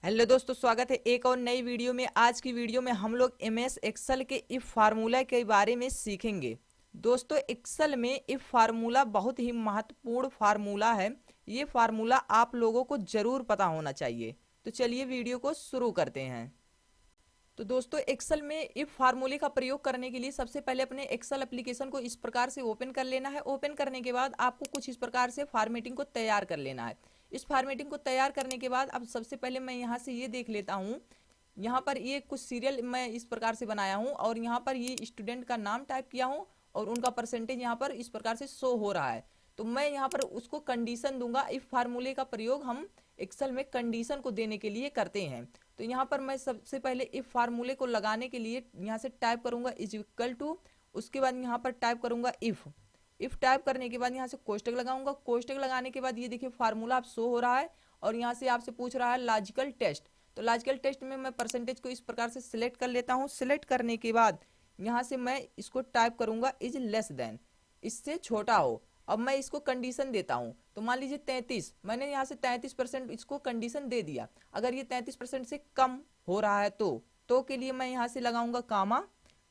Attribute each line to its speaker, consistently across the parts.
Speaker 1: Hello दोस्तों, स्वागत है एक और नई वीडियो में। आज की वीडियो में हम लोग एमएस एक्सेल के इफ फार्मूला के बारे में सीखेंगे। दोस्तों, एक्सेल में इफ फार्मूला बहुत ही महत्वपूर्ण फार्मूला है। ये फार्मूला आप लोगों को जरूर पता होना चाहिए। तो चलिए वीडियो को शुरू करते हैं। तो दोस्तों, एक्सेल में इफ फार्मूले का प्रयोग करने के लिए सबसे पहले अपने एक्सेल एप्लीकेशन को इस प्रकार से ओपन कर लेना है। ओपन करने के बाद आपको कुछ इस प्रकार से फॉर्मेटिंग को तैयार कर लेना है। इस फॉर्मेटिंग को तैयार करने के बाद अब सबसे पहले मैं यहाँ से ये देख लेता हूँ। यहाँ पर ये कुछ सीरियल मैं इस प्रकार से बनाया हूँ और यहाँ पर ये स्टूडेंट का नाम टाइप किया हूँ और उनका परसेंटेज यहाँ पर इस प्रकार से शो हो रहा है। तो मैं यहाँ पर उसको कंडीशन दूंगा। इफ फार्मूले का प्रयोग हम एक्सेल में कंडीशन को देने के लिए करते हैं। तो यहाँ पर मैं सबसे पहले इफ फार्मूले को लगाने के लिए यहाँ से टाइप करूंगा इज इक्वल टू, उसके बाद यहाँ पर टाइप करूंगा इफ टाइप करने के बाद यहाँ से कोष्टक लगाऊंगा। कोष्टक लगाने के बाद ये देखिए फार्मूला आप शो हो रहा है और यहाँ से आपसे पूछ रहा है लॉजिकल टेस्ट। तो लॉजिकल टेस्ट में मैं परसेंटेज को इस प्रकार से सिलेक्ट कर लेता हूँ। सिलेक्ट करने के बाद यहाँ से मैं इसको टाइप करूंगा इज लेस देन, इससे छोटा हो। अब मैं इसको कंडीशन देता हूं। तो मान लीजिए 33, मैंने यहाँ से 33% इसको कंडीशन दे दिया। अगर ये 33% से कम हो रहा है तो के लिए मैं यहाँ से लगाऊंगा कामा।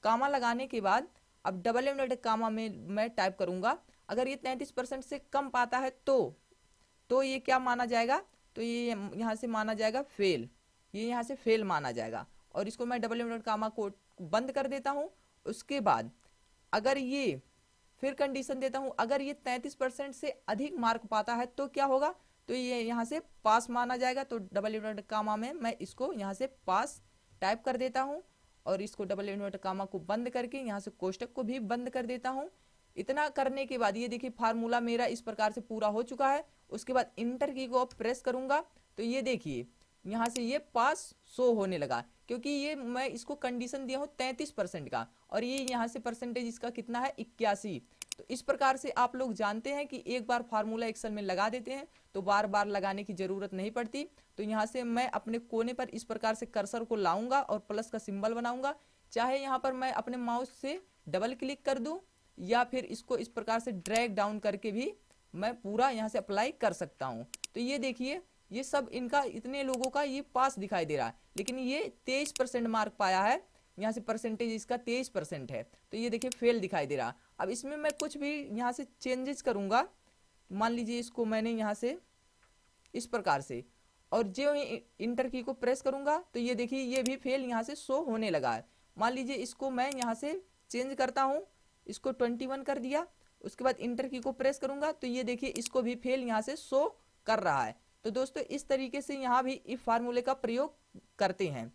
Speaker 1: कामा लगाने के बाद अब डबल इन्वर्टेड कामा में मैं टाइप करूंगा। अगर ये 33% से कम पाता है तो ये क्या माना जाएगा, तो ये यहाँ से माना जाएगा फेल। ये यहाँ से फेल माना जाएगा और इसको मैं डबल इन्वर्टेड कामा को बंद कर देता हूँ। उसके बाद अगर ये फिर कंडीशन देता हूं, अगर ये 33% से अधिक मार्क पाता है तो क्या होगा, तो ये यहाँ से पास माना जाएगा। तो डबल इन्वर्टेड कामा में मैं इसको यहाँ से पास टाइप कर देता हूँ और इसको डबल इन्वर्टेड कामा को बंद करके यहाँ से कोष्टक को भी बंद कर देता हूँ। इतना करने के बाद ये देखिए फार्मूला मेरा इस प्रकार से पूरा हो चुका है। उसके बाद इंटर की को प्रेस करूंगा तो ये देखिए यहाँ से ये पास शो होने लगा, क्योंकि ये मैं इसको कंडीशन दिया हूँ 33% का और ये यहाँ से परसेंटेज इसका कितना है 81। तो इस प्रकार से आप लोग जानते हैं कि एक बार फार्मूला एक्सेल में लगा देते हैं तो बार बार लगाने की जरूरत नहीं पड़ती। तो यहाँ से मैं अपने कोने पर इस प्रकार से कर्सर को लाऊंगा और प्लस का सिंबल बनाऊंगा। चाहे यहाँ पर मैं अपने माउस से डबल क्लिक कर दूं या फिर इसको इस प्रकार से ड्रैग डाउन करके भी मैं पूरा यहाँ से अप्लाई कर सकता हूँ। तो ये देखिए ये सब इनका इतने लोगों का ये पास दिखाई दे रहा है, लेकिन ये 23% मार्क पाया है। यहाँ से परसेंटेज इसका 23% है तो ये देखिए फेल दिखाई दे रहा। अब इसमें मैं कुछ भी यहाँ से चेंजेस करूंगा। मान लीजिए इसको मैंने यहाँ से इस प्रकार से और जो इंटर की को प्रेस करूंगा तो ये देखिए ये भी फेल यहाँ से शो होने लगा है। मान लीजिए इसको मैं यहाँ से चेंज करता हूँ, इसको 21 कर दिया। उसके बाद इंटर की को प्रेस करूंगा तो ये देखिए इसको भी फेल यहाँ से शो कर रहा है। तो दोस्तों इस तरीके से यहाँ भी इफ फार्मूले का प्रयोग करते हैं।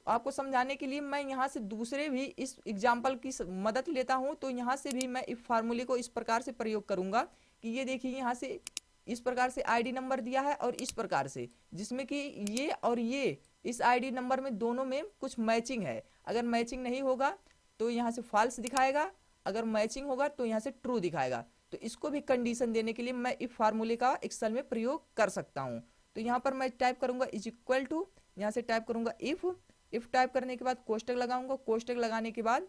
Speaker 1: आपको समझाने के लिए मैं यहाँ से दूसरे भी इस एग्जाम्पल की मदद लेता हूँ। तो यहाँ से भी मैं इफ फार्मूले को इस प्रकार से प्रयोग करूंगा कि ये देखिए यहाँ से इस प्रकार से आईडी नंबर दिया है और इस प्रकार से, जिसमें कि ये और ये इस आईडी नंबर में दोनों में कुछ मैचिंग है। अगर मैचिंग नहीं होगा तो यहाँ से फॉल्स दिखाएगा, अगर मैचिंग होगा तो यहाँ से ट्रू दिखाएगा। तो इसको भी कंडीशन देने के लिए मैं इफ फार्मूले का एक्सेल में प्रयोग कर सकता हूँ। तो यहाँ पर मैं टाइप करूंगा इज इक्वल टू, यहाँ से टाइप करूंगा इफ टाइप करने के बाद कोष्टक लगाऊंगा। कोष्टक लगाने के बाद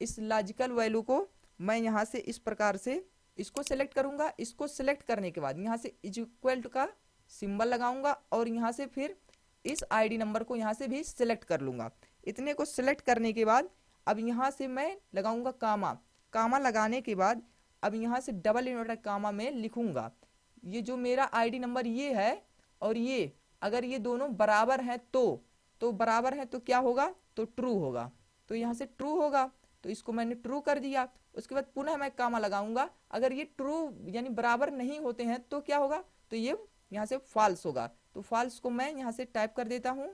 Speaker 1: इस लॉजिकल वैल्यू को मैं यहाँ से इस प्रकार से इसको सिलेक्ट करूंगा। इसको सिलेक्ट करने के बाद यहाँ से इज इक्वल टू का सिंबल लगाऊंगा और यहाँ से फिर इस आईडी नंबर को यहाँ से भी सिलेक्ट कर लूंगा। इतने को सिलेक्ट करने के बाद अब यहाँ से मैं लगाऊंगा कामा। कामा लगाने के बाद अब यहाँ से डबल इन्वर्टेड कामा में लिखूंगा ये जो मेरा आईडी नंबर ये है और ये अगर ये दोनों बराबर हैं तो बराबर है तो क्या होगा, तो ट्रू होगा। तो यहाँ से ट्रू होगा तो इसको मैंने ट्रू कर दिया। उसके बाद पुनः मैं कामा लगाऊंगा। अगर ये ट्रू यानी बराबर नहीं होते हैं तो क्या होगा, तो ये यहाँ से फॉल्स होगा। तो फॉल्स को मैं यहाँ से टाइप कर देता हूँ।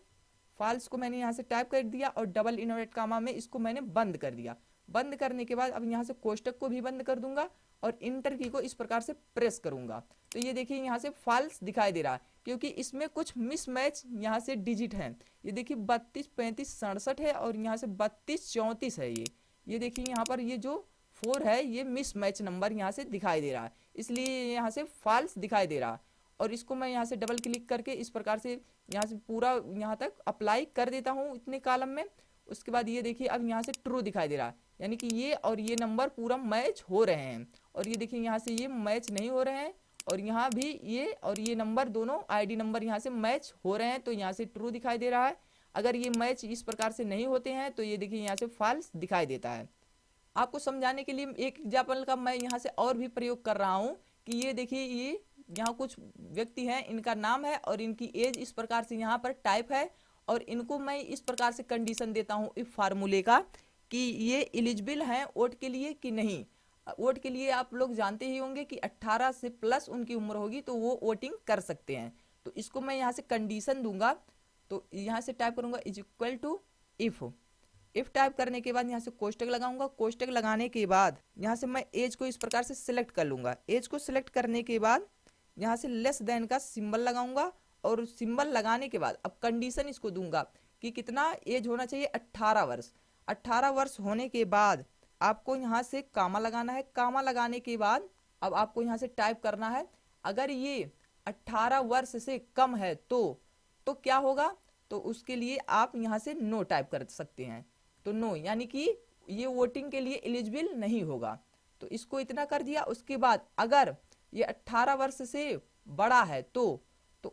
Speaker 1: फॉल्स को मैंने यहाँ से टाइप कर दिया और डबल इन्वर्टेड कामा में इसको मैंने बंद कर दिया। बंद करने के बाद अब यहाँ से कोष्टक को भी बंद कर दूंगा और इंटर की को इस प्रकार से प्रेस करूंगा। तो ये देखिए यहाँ से फॉल्स दिखाई दे रहा है, क्योंकि इसमें कुछ मिसमैच यहाँ से डिजिट हैं। ये देखिए 32 35 67 है और यहाँ से 32 34 है। ये देखिए यहाँ पर ये जो 4 है ये मिसमैच नंबर यहाँ से दिखाई दे रहा है, इसलिए यहाँ से फॉल्स दिखाई दे रहा है। और इसको मैं यहाँ से डबल क्लिक करके इस प्रकार से यहाँ से पूरा यहाँ तक अप्लाई कर देता हूँ इतने कॉलम में। उसके बाद ये देखिए अब यहाँ से ट्रू दिखाई दे रहा है, यानी कि ये और ये नंबर पूरा मैच हो रहे हैं। और ये देखिए यहाँ से ये मैच नहीं हो रहे हैं और यहाँ भी ये और ये नंबर दोनों आईडी नंबर यहाँ से मैच हो रहे हैं, तो यहाँ से ट्रू दिखाई दे रहा है। अगर ये मैच इस प्रकार से नहीं होते हैं तो ये देखिए यहाँ से फॉल्स दिखाई देता है। आपको समझाने के लिए एक एग्जाम्पल का मैं यहाँ से और भी प्रयोग कर रहा हूँ कि ये देखिए, ये यहाँ कुछ व्यक्ति हैं, इनका नाम है और इनकी एज इस प्रकार से यहाँ पर टाइप है, और इनको मैं इस प्रकार से कंडीशन देता हूँ इफ फार्मूले का कि ये एलिजिबल हैं वोट के लिए कि नहीं। वोट के लिए आप लोग जानते ही होंगे कि 18 से प्लस उनकी उम्र होगी तो वो वोटिंग कर सकते हैं। तो इसको मैं यहाँ से कंडीशन दूंगा, तो यहाँ से टाइप करूंगा is equal to if type करने के बाद यहाँ से कोष्टक लगाऊंगा। कोष्टक लगाने के बाद यहाँ से मैं एज को इस प्रकार से सिलेक्ट कर लूंगा। एज को सिलेक्ट करने के बाद यहाँ से लेस देन का सिंबल लगाऊंगा, और सिंबल लगाने के बाद अब कंडीशन इसको दूंगा कि कितना एज होना चाहिए, 18 वर्ष। 18 वर्ष होने के बाद आपको यहाँ से कामा लगाना है। कामा लगाने के बाद अब आपको यहाँ से टाइप करना है, अगर ये 18 वर्ष से कम है तो क्या होगा, तो उसके लिए आप यहाँ से नो टाइप कर सकते हैं। तो नो यानी कि ये वोटिंग के लिए एलिजिबल नहीं होगा। तो इसको इतना कर दिया। उसके बाद अगर ये 18 वर्ष से बड़ा है तो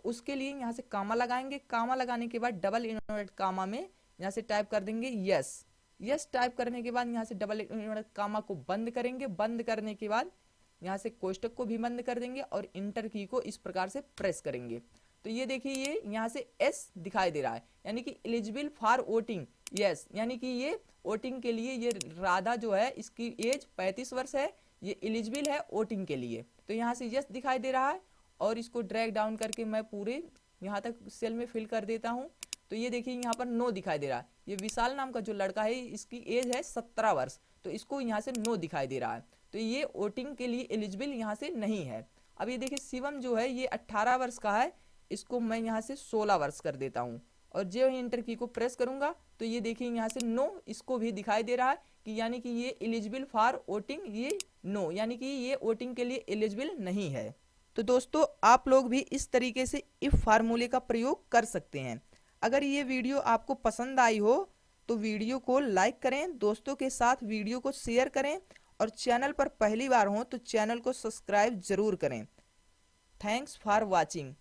Speaker 1: उसके लिए यहाँ से कामा लगाएंगे। कामा लगाने के बाद डबल इन्वर्टेड कामा में यहाँ से टाइप कर देंगे यस। यस टाइप करने के बाद यहाँ से डबल इन्वर्टेड कामा को बंद करेंगे। बंद करने के बाद यहाँ से कोष्टक को भी बंद कर देंगे और इंटर की को इस प्रकार से प्रेस करेंगे। तो ये देखिए, ये यहाँ से एस दिखाई दे रहा है, यानी कि एलिजिबल फॉर वोटिंग यस, यानी कि ये वोटिंग के लिए, ये राधा जो है इसकी एज 35 वर्ष है, ये एलिजिबल है वोटिंग के लिए। तो यहाँ से यस दिखाई दे रहा है, और इसको ड्रैग डाउन करके मैं पूरे यहाँ तक सेल में फिल कर देता हूँ। तो ये देखिए यहाँ पर नो दिखाई दे रहा है। ये विशाल नाम का जो लड़का है इसकी एज है 17 वर्ष, तो इसको यहाँ से नो दिखाई दे रहा है, तो ये वोटिंग के लिए एलिजिबल यहाँ से नहीं है। अब ये देखिए शिवम जो है ये 18 वर्ष का है, इसको मैं यहाँ से 16 वर्ष कर देता हूँ, और जो इंटर की को प्रेस करूंगा तो ये देखिए यहाँ से नो इसको भी दिखाई दे रहा है कि यानी कि ये एलिजिबल फॉर वोटिंग, ये नो यानी कि ये वोटिंग के लिए एलिजिबल नहीं है। तो दोस्तों आप लोग भी इस तरीके से इफ फार्मूले का प्रयोग कर सकते हैं। अगर ये वीडियो आपको पसंद आई हो तो वीडियो को लाइक करें, दोस्तों के साथ वीडियो को शेयर करें, और चैनल पर पहली बार हो तो चैनल को सब्सक्राइब जरूर करें। Thanks for watching.